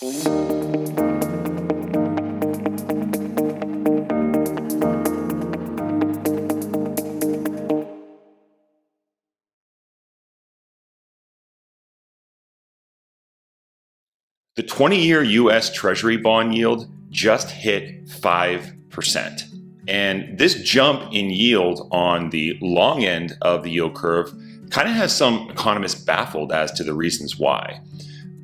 The 20-year US Treasury bond yield just hit 5%. And this jump in yield on the long end of the yield curve kind of has some economists baffled as to the reasons why.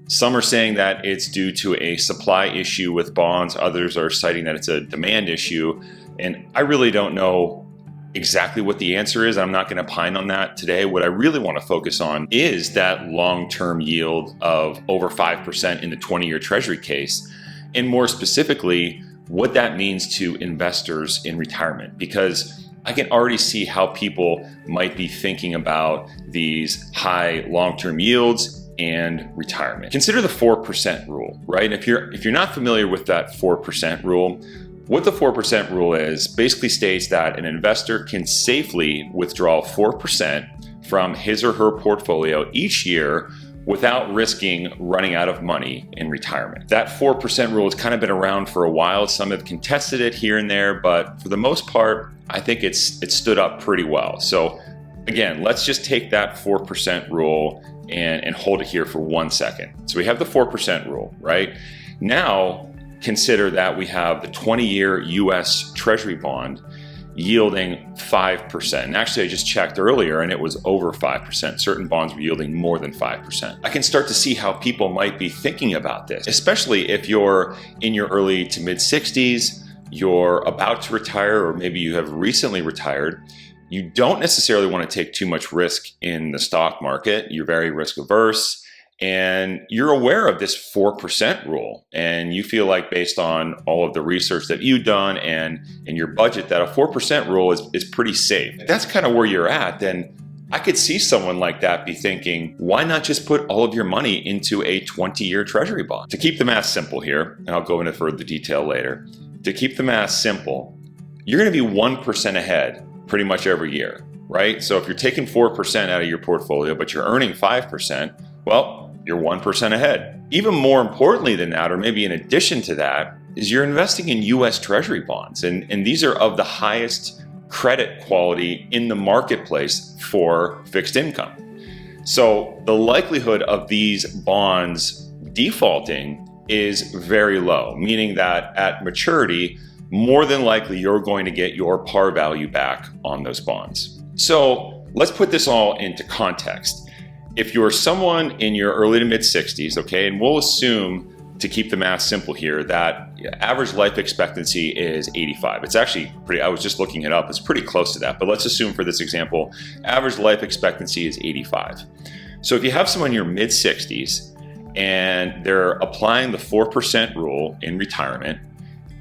Some are saying that it's due to a supply issue with bonds. Others are citing that it's a demand issue. And I really don't know exactly what the answer is. I'm not going to opine on that today. What I really want to focus on is that long-term yield of over 5% in the 20-year Treasury case, and more specifically, what that means to investors in retirement. Because I can already see how people might be thinking about these high long-term yields and retirement. Consider the 4% rule, right? If you're not familiar with that 4% rule, what the 4% rule is basically states that an investor can safely withdraw 4% from his or her portfolio each year without risking running out of money in retirement. That 4% rule has kind of been around for a while. Some have contested it here and there, but for the most part, I think it's stood up pretty well. So again, let's just take that 4% rule and hold it here for 1 second. So we have the 4% rule, right? Now, consider that we have the 20-year US Treasury bond yielding 5%. And actually, I just checked earlier and it was over 5%. Certain bonds were yielding more than 5%. I can start to see how people might be thinking about this, especially if you're in your early to mid 60s, you're about to retire, or maybe you have recently retired. You don't necessarily want to take too much risk in the stock market. You're very risk averse. And you're aware of this 4% rule, and you feel like based on all of the research that you've done and your budget that a 4% rule is pretty safe. If that's kind of where you're at, then I could see someone like that be thinking, why not just put all of your money into a 20-year Treasury bond? To keep the math simple here, and I'll go into further detail later, to keep the math simple, you're going to be 1% ahead pretty much every year, right? So if you're taking 4% out of your portfolio, but you're earning 5%, well, you're 1% ahead. Even more importantly than that, or maybe in addition to that, is you're investing in US Treasury bonds. And these are of the highest credit quality in the marketplace for fixed income. So the likelihood of these bonds defaulting is very low, meaning that at maturity, more than likely you're going to get your par value back on those bonds. So let's put this all into context. If you're someone in your early to mid 60s, okay, and we'll assume, to keep the math simple here, that average life expectancy is 85. It's actually I was just looking it up, it's pretty close to that, but let's assume for this example, average life expectancy is 85. So if you have someone in your mid 60s and they're applying the 4% rule in retirement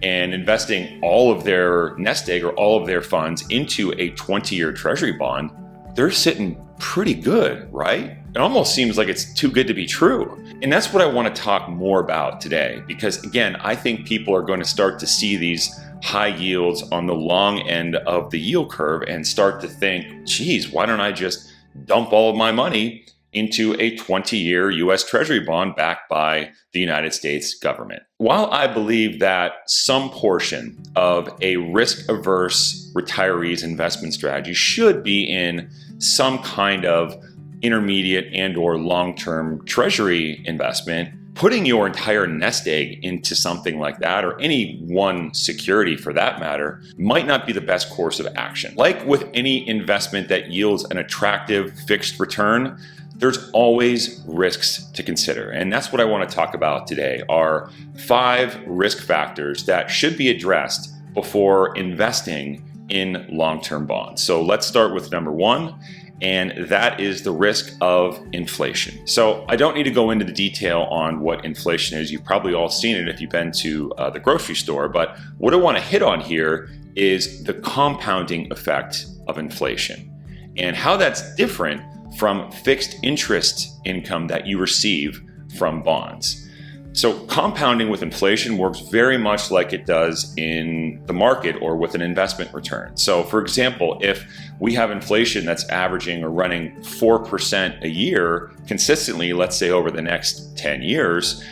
and investing all of their nest egg or all of their funds into a 20-year Treasury bond, they're sitting pretty good, right? It almost seems like it's too good to be true. And that's what I want to talk more about today, because again, I think people are going to start to see these high yields on the long end of the yield curve and start to think, geez, why don't I just dump all of my money into a 20-year US Treasury bond backed by the United States government? While I believe that some portion of a risk-averse retiree's investment strategy should be in some kind of intermediate and or long-term Treasury investment, putting your entire nest egg into something like that, or any one security for that matter, might not be the best course of action. Like with any investment that yields an attractive fixed return, there's always risks to consider. And that's what I want to talk about today, are 5 risk factors that should be addressed before investing in long-term bonds. So let's start with number 1, and that is the risk of inflation. So I don't need to go into the detail on what inflation is. You've probably all seen it if you've been to the grocery store, but what I want to hit on here is the compounding effect of inflation and how that's different from fixed interest income that you receive from bonds. So compounding with inflation works very much like it does in the market or with an investment return. So for example, if we have inflation that's averaging or running 4% a year consistently, let's say over the next 10 years,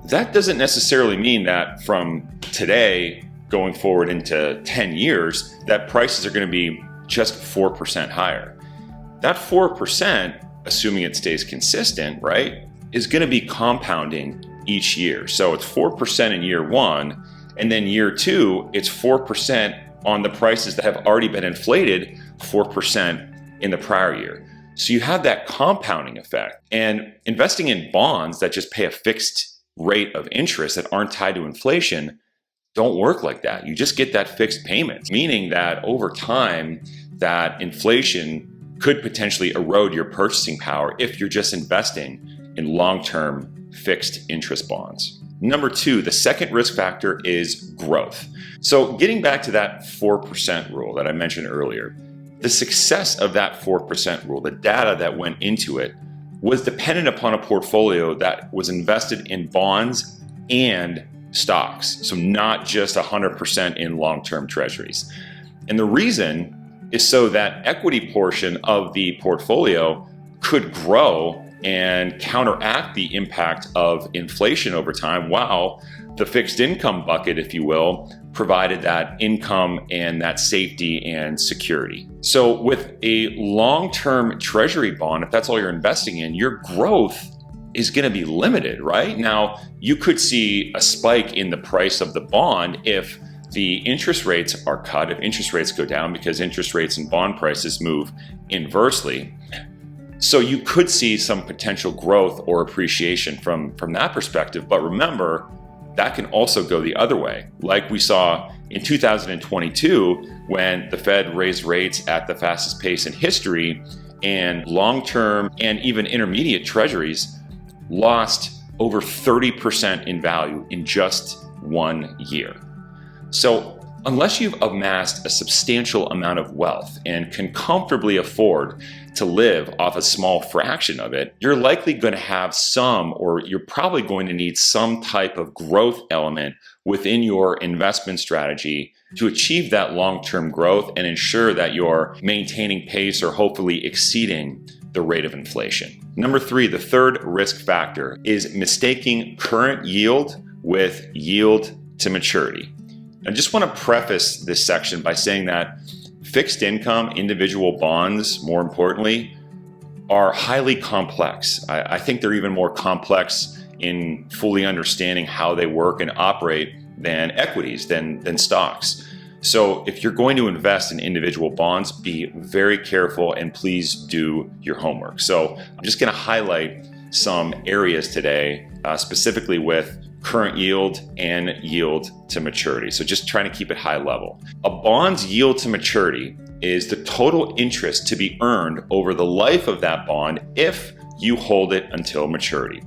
that doesn't necessarily mean that from today going forward into 10 years, that prices are going to be just 4% higher. That 4%, assuming it stays consistent, right, is going to be compounding each year. So it's 4% in year one, and then year two, it's 4% on the prices that have already been inflated 4% in the prior year. So you have that compounding effect. And investing in bonds that just pay a fixed rate of interest that aren't tied to inflation don't work like that. You just get that fixed payment, meaning that over time, that inflation could potentially erode your purchasing power if you're just investing in long-term fixed interest bonds. Number two, the second risk factor is growth. So getting back to that 4% rule that I mentioned earlier, the success of that 4% rule, the data that went into it, was dependent upon a portfolio that was invested in bonds and stocks. So not just 100% in long-term treasuries. And the reason is so that equity portion of the portfolio could grow and counteract the impact of inflation over time, while the fixed income bucket, if you will, provided that income and that safety and security. So with a long-term treasury bond, if that's all you're investing in, your growth is going to be limited, right? Now, you could see a spike in the price of the bond if the interest rates are cut, if interest rates go down, because interest rates and bond prices move inversely. So you could see some potential growth or appreciation from that perspective. But remember, that can also go the other way, like we saw in 2022 when the Fed raised rates at the fastest pace in history, and long-term and even intermediate treasuries lost over 30% in value in just 1 year. So unless you've amassed a substantial amount of wealth and can comfortably afford to live off a small fraction of it, you're likely going to have some, or you're probably going to need some type of growth element within your investment strategy to achieve that long-term growth and ensure that you're maintaining pace or hopefully exceeding the rate of inflation. Number three, the third risk factor is mistaking current yield with yield to maturity. I just want to preface this section by saying that fixed income, individual bonds, more importantly, are highly complex. I think they're even more complex in fully understanding how they work and operate than equities, than stocks. So if you're going to invest in individual bonds, be very careful and please do your homework. So I'm just going to highlight some areas today, specifically with current yield and yield to maturity. So just trying to keep it high level. A bond's yield to maturity is the total interest to be earned over the life of that bond if you hold it until maturity.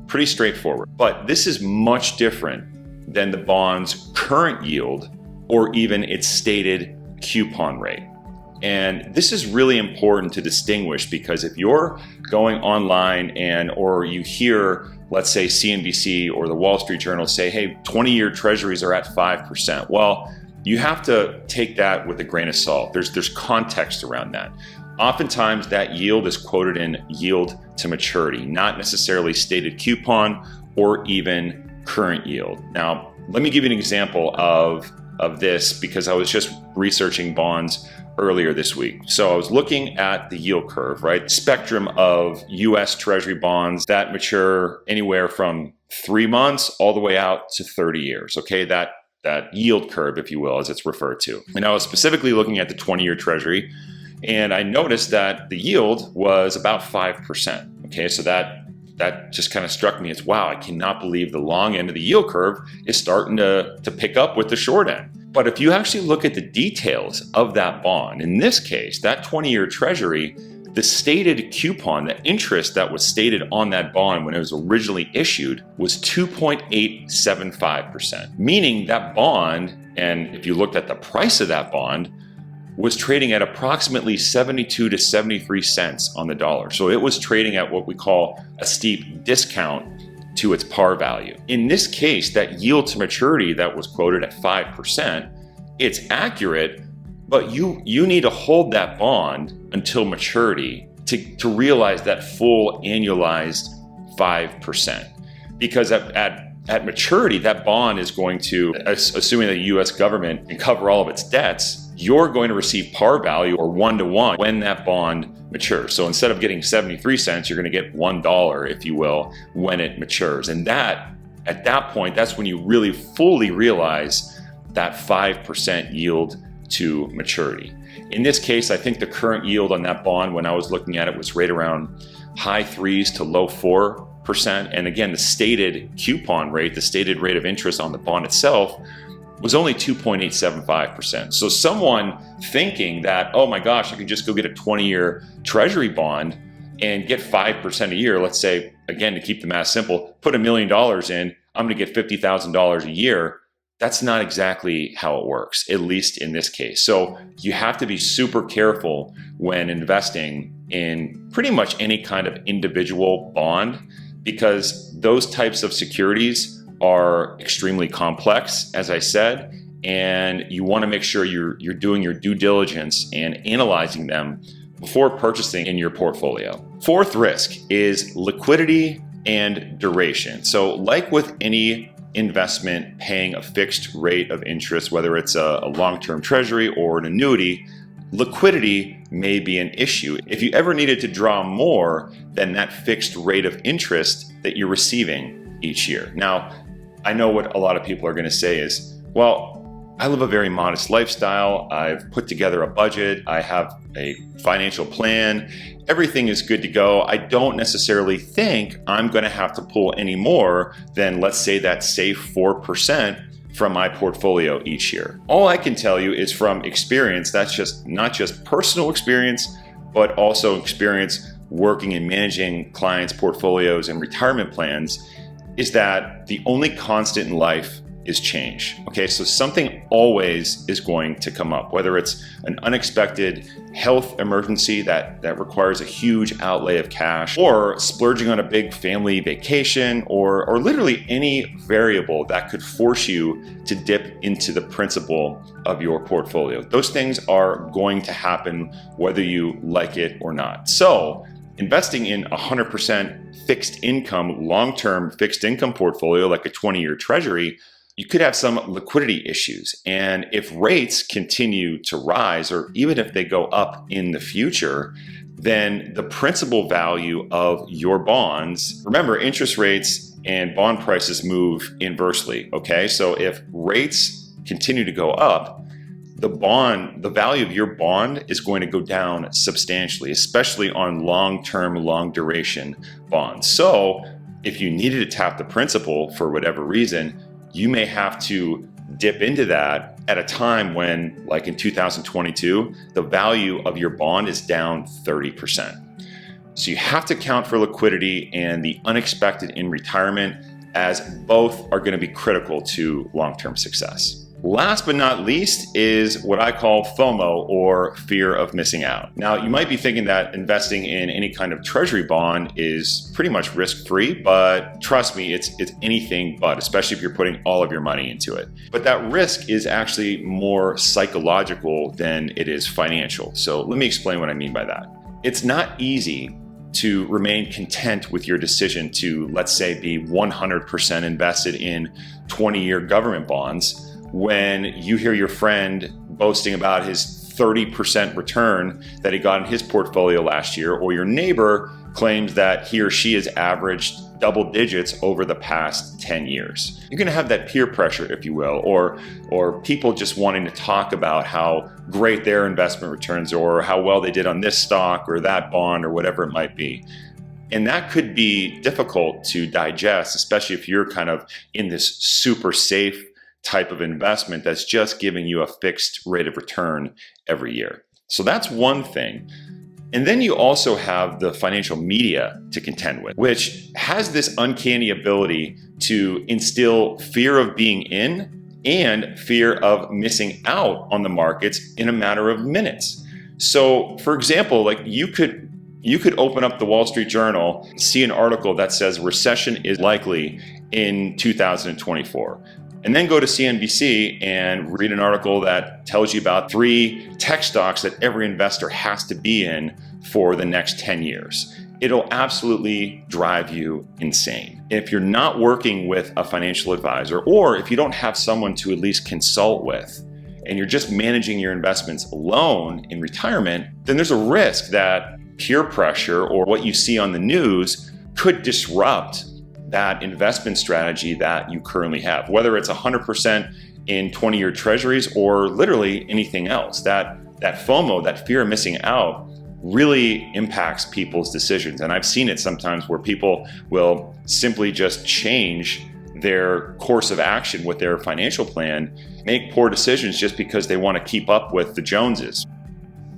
Pretty straightforward. But this is much different than the bond's current yield or even its stated coupon rate. And this is really important to distinguish, because if you're going online or you hear, let's say CNBC or the Wall Street Journal say, hey, 20-year treasuries are at 5%. Well, you have to take that with a grain of salt. There's context around that. Oftentimes that yield is quoted in yield to maturity, not necessarily stated coupon or even current yield. Now, let me give you an example of this, because I was just researching bonds earlier this week. So I was looking at the yield curve, right? Spectrum of US Treasury bonds that mature anywhere from 3 months all the way out to 30 years. Okay, that yield curve, if you will, as it's referred to. And I was specifically looking at the 20-year Treasury, and I noticed that the yield was about 5%. Okay, so that just kind of struck me as, wow, I cannot believe the long end of the yield curve is starting to pick up with the short end. But if you actually look at the details of that bond, in this case, that 20-year Treasury, the stated coupon, the interest that was stated on that bond when it was originally issued, was 2.875%, meaning that bond, and if you looked at the price of that bond, was trading at approximately 72 to 73 cents on the dollar. So it was trading at what we call a steep discount to its par value. In this case, that yield to maturity that was quoted at 5%, it's accurate, but you need to hold that bond until maturity to realize that full annualized 5%. Because at at maturity, that bond is going to, assuming the US government can cover all of its debts, you're going to receive par value or 1-to-1 when that bond matures. So instead of getting 73 cents, you're going to get $1, if you will, when it matures. And that, at that point, that's when you really fully realize that 5% yield to maturity. In this case, I think the current yield on that bond, when I was looking at it, was right around high 3s to low 4%. And again, the stated coupon rate, the stated rate of interest on the bond itself, was only 2.875%. So someone thinking that, oh my gosh, I can just go get a 20-year treasury bond and get 5% a year, let's say, again, to keep the math simple, put $1 million in, I'm going to get $50,000 a year. That's not exactly how it works, at least in this case. So you have to be super careful when investing in pretty much any kind of individual bond, because those types of securities are extremely complex, as I said, and you want to make sure you're doing your due diligence and analyzing them before purchasing in your portfolio. Fourth risk is liquidity and duration. So like with any investment paying a fixed rate of interest, whether it's a long-term treasury or an annuity, liquidity may be an issue. If you ever needed to draw more than that fixed rate of interest that you're receiving each year. Now, I know what a lot of people are going to say is, well, I live a very modest lifestyle. I've put together a budget. I have a financial plan. Everything is good to go. I don't necessarily think I'm going to have to pull any more than, let's say, that safe 4% from my portfolio each year. All I can tell you is from experience, that's just not just personal experience, but also experience working and managing clients' portfolios and retirement plans, is that the only constant in life is change. Okay, so something always is going to come up, whether it's an unexpected health emergency that requires a huge outlay of cash, or splurging on a big family vacation, or literally any variable that could force you to dip into the principal of your portfolio. Those things are going to happen whether you like it or not. So investing in 100% fixed income, long-term fixed income portfolio like a 20-year treasury, you could have some liquidity issues. And if rates continue to rise, or even if they go up in the future, then the principal value of your bonds, remember, interest rates and bond prices move inversely, okay? So if rates continue to go up, the value of your bond is going to go down substantially, especially on long-term, long-duration bonds. So if you needed to tap the principal for whatever reason, you may have to dip into that at a time when, like in 2022, the value of your bond is down 30%. So you have to account for liquidity and the unexpected in retirement, as both are going to be critical to long-term success. Last but not least is what I call FOMO, or fear of missing out. Now, you might be thinking that investing in any kind of treasury bond is pretty much risk-free, but trust me, it's anything but, especially if you're putting all of your money into it. But that risk is actually more psychological than it is financial. So let me explain what I mean by that. It's not easy to remain content with your decision to, let's say, be 100% invested in 20-year government bonds when you hear your friend boasting about his 30% return that he got in his portfolio last year, or your neighbor claims that he or she has averaged double digits over the past 10 years. You're going to have that peer pressure, if you will, or people just wanting to talk about how great their investment returns are, or how well they did on this stock or that bond or whatever it might be. And that could be difficult to digest, especially if you're kind of in this super safe type of investment that's just giving you a fixed rate of return every year. So that's one thing. And then you also have the financial media to contend with, which has this uncanny ability to instill fear of being in and fear of missing out on the markets in a matter of minutes. So for example, like you could open up the Wall Street Journal, see an article that says recession is likely in 2024. And then go to CNBC and read an article that tells you about 3 tech stocks that every investor has to be in for the next 10 years. it'll absolutely drive you insane. If you're not working with a financial advisor, or if you don't have someone to at least consult with, and you're just managing your investments alone in retirement, then there's a risk that peer pressure or what you see on the news could disrupt that investment strategy that you currently have, whether it's 100% in 20-year treasuries or literally anything else. That FOMO, that fear of missing out, really impacts people's decisions. And I've seen it sometimes where people will simply just change their course of action with their financial plan, make poor decisions just because they want to keep up with the Joneses.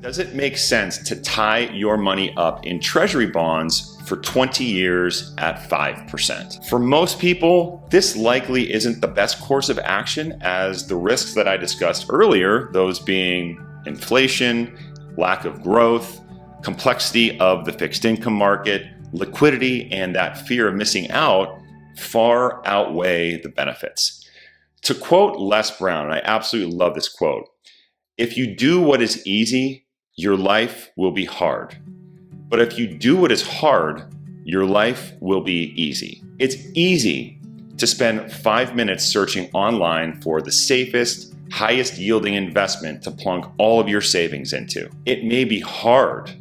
Does it make sense to tie your money up in treasury bonds for 20 years at 5%? For most people, this likely isn't the best course of action, as the risks that I discussed earlier, those being inflation, lack of growth, complexity of the fixed income market, liquidity, and that fear of missing out far outweigh the benefits. To quote Les Brown, and I absolutely love this quote, "If you do what is easy, your life will be hard. But if you do what is hard, your life will be easy." It's easy to spend 5 minutes searching online for the safest, highest yielding investment to plunk all of your savings into. It may be hard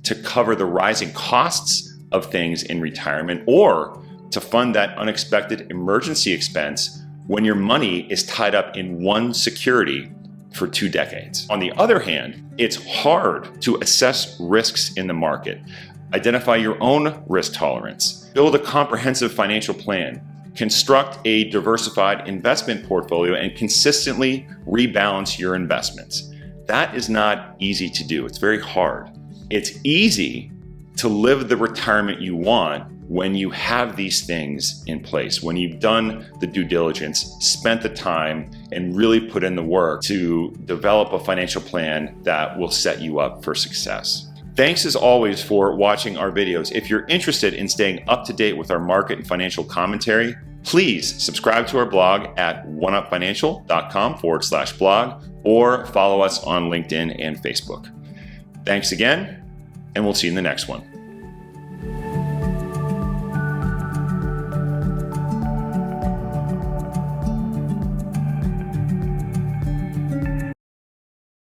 to cover the rising costs of things in retirement, or to fund that unexpected emergency expense when your money is tied up in one security for 2 decades. On the other hand, it's hard to assess risks in the market, identify your own risk tolerance, build a comprehensive financial plan, construct a diversified investment portfolio, and consistently rebalance your investments. That is not easy to do. It's very hard. It's easy to live the retirement you want when you have these things in place, when you've done the due diligence, spent the time, and really put in the work to develop a financial plan that will set you up for success. Thanks as always for watching our videos. If you're interested in staying up to date with our market and financial commentary, please subscribe to our blog at oneupfinancial.com/blog, or follow us on LinkedIn and Facebook. Thanks again, and we'll see you in the next one.